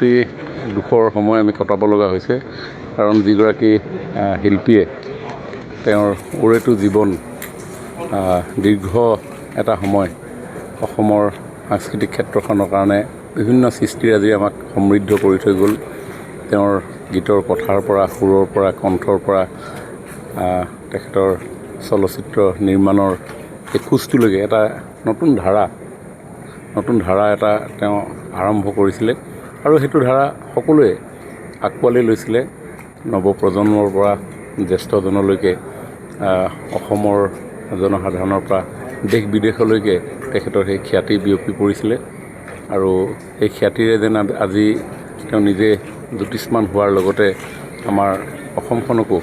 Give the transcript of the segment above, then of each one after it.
অতি দুখৰ সময় আমি কটাব লগা হৈছে কাৰণ যিগৰাকী শিল্পীয়ে তেওঁৰ ওৰেটো জীৱন দীৰ্ঘ এটা সময় অসমৰ সাংস্কৃতিক ক্ষেত্ৰখনৰ কাৰণে বিভিন্ন সৃষ্টিৰাজি আমাক সমৃদ্ধ কৰি থৈ গ'ল। তেওঁৰ গীতৰ কথাৰ পৰা, সুৰৰ পৰা, কণ্ঠৰ পৰা তেখেতৰ চলচ্চিত্ৰ নিৰ্মাণৰ এই খোজটোলৈকে এটা নতুন ধাৰা এটা তেওঁ আৰম্ভ কৰিছিলে আৰু সেইটো ধাৰা সকলোৱে আঁকোৱালি লৈছিলে। নৱপ্ৰজন্মৰ পৰা জ্যেষ্ঠজনলৈকে অসমৰ জনসাধাৰণৰ পৰা দেশ বিদেশলৈকে তেখেতৰ সেই খ্যাতি বিয়পি পৰিছিলে আৰু এই খ্যাতিৰে যেন আজি তেওঁ নিজে জ্যোতিষ্মান হোৱাৰ লগতে আমাৰ অসমখনকো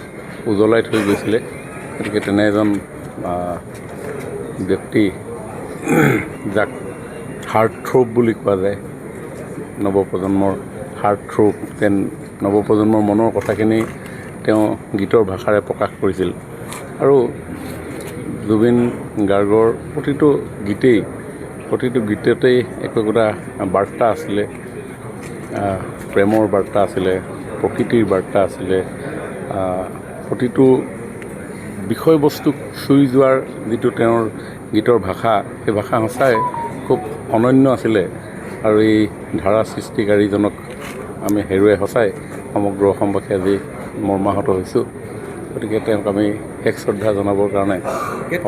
উজ্বলাই থৈ গৈছিলে। গতিকে তেনে এজন ব্যক্তি যাক হাৰ্ট থ্ৰব বুলি কোৱা যায়, নৱপ্ৰজন্মৰ হাৰ্ট থ্ৰব, যেন নৱপ্ৰজন্মৰ মনৰ কথাখিনি তেওঁ গীতৰ ভাষাৰে প্ৰকাশ কৰিছিল। আৰু জুবিন গাৰ্গৰ প্ৰতিটো গীততেই একোটা বাৰ্তা আছিলে, প্ৰেমৰ বাৰ্তা আছিলে, প্ৰকৃতিৰ বাৰ্তা আছিলে, প্ৰতিটো বিষয়বস্তুক চুই যোৱাৰ যিটো তেওঁৰ গীতৰ ভাষা, সেই ভাষা সঁচাই খুব অনন্য আছিলে। আৰু এই ধাৰা সৃষ্টিকাৰীজনক আমি হেৰুৱাই সঁচাই সমগ্ৰ অসমবাসী আজি মৰ্মাহত হৈছোঁ। গতিকে তেওঁক আমি শেষ শ্ৰদ্ধা জনাবৰ কাৰণে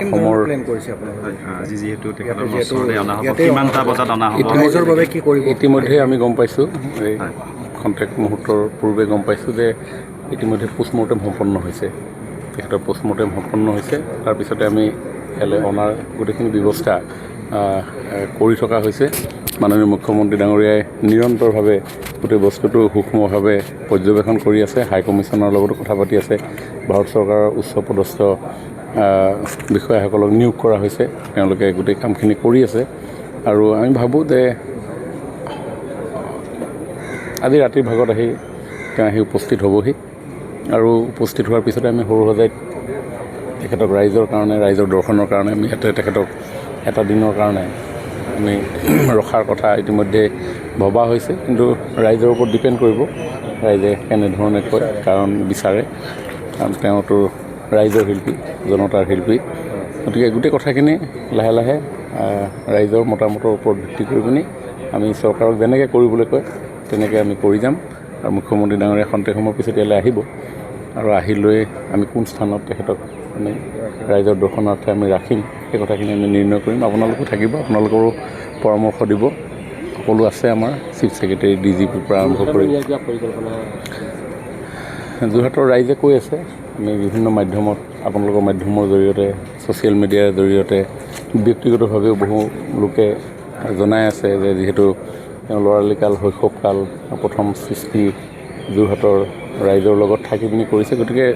অসমৰ ইতিমধ্যে আমি গম পাইছোঁ, এই খন্তেক মুহূৰ্তৰ পূৰ্বে গম পাইছোঁ যে ইতিমধ্যে পোষ্টমৰ্টেম সম্পন্ন হৈছে। তেখেতৰ পোষ্টমৰ্টেম সম্পন্ন হৈছে। তাৰপিছতে আমি ইয়ালৈ অনাৰ গোটেইখিনি ব্যৱস্থা কৰি থকা হৈছে। মাননীয় মুখ্যমন্ত্ৰী ডাঙৰীয়াই নিৰন্তৰভাৱে গোটেই বস্তুটো সূক্ষ্মভাৱে পৰ্যবেক্ষণ কৰি আছে। হাই কমিশ্যনৰ লগতো কথা পাতি আছে। ভাৰত চৰকাৰৰ উচ্চপদস্থ বিষয়াসকলক নিয়োগ কৰা হৈছে, তেওঁলোকে গোটেই কামখিনি কৰি আছে। আৰু আমি ভাবোঁ যে আজি ৰাতিৰ ভাগত তেওঁ আহি উপস্থিত হ'বহি আৰু উপস্থিত হোৱাৰ পিছতে আমি সৰু সজাইত তেখেতক ৰাইজৰ কাৰণে, ৰাইজৰ দৰ্শনৰ কাৰণে আমি ইয়াতে তেখেতক এটা দিনৰ কাৰণে আমি ৰখাৰ কথা ইতিমধ্যে ভবা হৈছে। কিন্তু ৰাইজৰ ওপৰত ডিপেণ্ড কৰিব, ৰাইজে কেনেধৰণে কয়, কাৰণ বিচাৰে, কাৰণ তেওঁতো ৰাইজৰ শিল্পী, জনতাৰ শিল্পী। গতিকে গোটেই কথাখিনি লাহে লাহে ৰাইজৰ মতামতৰ ওপৰত ভিত্তি কৰি পিনি আমি চৰকাৰক যেনেকৈ কৰিবলৈ কয় তেনেকৈ আমি কৰি যাম। আৰু মুখ্যমন্ত্ৰী ডাঙৰীয়া খন্তেক সময়ৰ পিছত ইয়ালৈ আহিব আৰু আহি লৈ আমি কোন স্থানত তেখেতক আমি ৰাইজৰ দৰ্শনাৰ্থে আমি ৰাখিম সেই কথাখিনি আমি নিৰ্ণয় কৰিম। আপোনালোকো থাকিব, আপোনালোকৰো পৰামৰ্শ দিব। সকলো আছে আমাৰ চিফ ছেক্ৰেটাৰী, DGPৰ পৰা আৰম্ভ কৰি যোৰহাটৰ ৰাইজে কৈ আছে। আমি বিভিন্ন মাধ্যমত, আপোনালোকৰ মাধ্যমৰ জৰিয়তে, ছ'চিয়েল মিডিয়াৰ জৰিয়তে, ব্যক্তিগতভাৱেও বহু লোকে জনাই আছে যে যিহেতু তেওঁ ল'ৰালিকাল, শৈশৱকাল, প্ৰথম সৃষ্টি যোৰহাটৰ ৰাইজৰ লগত থাকি পিনি কৰিছে। গতিকে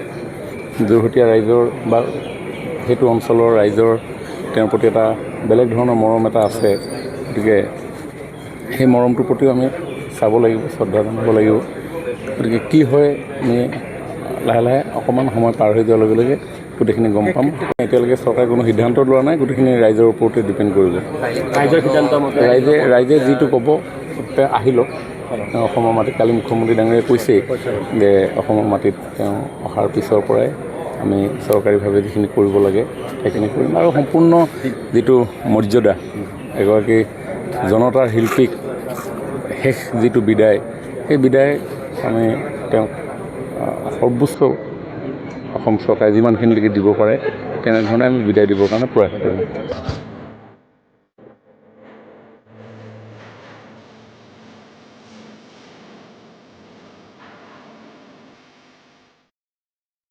যোৰহটীয়া ৰাইজৰ বা সেইটো অঞ্চলৰ ৰাইজৰ তেওঁৰ প্ৰতি এটা বেলেগ ধৰণৰ মৰম এটা আছে। গতিকে সেই মৰমটোৰ প্ৰতিও আমি চাব লাগিব, শ্ৰদ্ধা জনাব লাগিব। গতিকে কি হয় আমি লাহে লাহে অকণমান সময় পাৰ হৈ যোৱাৰ লগে লগে গোটেইখিনি গম পাম। এতিয়ালৈকে চৰকাৰে কোনো সিদ্ধান্ত লোৱা নাই, গোটেইখিনি ৰাইজৰ ওপৰতে ডিপেণ্ড কৰিব। ৰাইজৰ সিদ্ধান্ত মতে ৰাইজে যিটো ক'ব আহি লওক। অসমৰ মাটিত কালি মুখ্যমন্ত্ৰী ডাঙৰীয়াই কৈছেই যে অসমৰ মাটিত তেওঁ অহাৰ পিছৰ পৰাই আমি চৰকাৰীভাৱে যিখিনি কৰিব লাগে সেইখিনি কৰিম। আৰু সম্পূৰ্ণ যিটো মৰ্যাদা, এগৰাকী জনতাৰ শিল্পীক শেষ যিটো বিদায়, সেই বিদায় আমি তেওঁক সৰ্বোচ্চ অসম চৰকাৰে যিমানখিনিলৈকে দিব পাৰে তেনেধৰণে আমি বিদায় দিবৰ কাৰণে প্ৰয়াস কৰিম।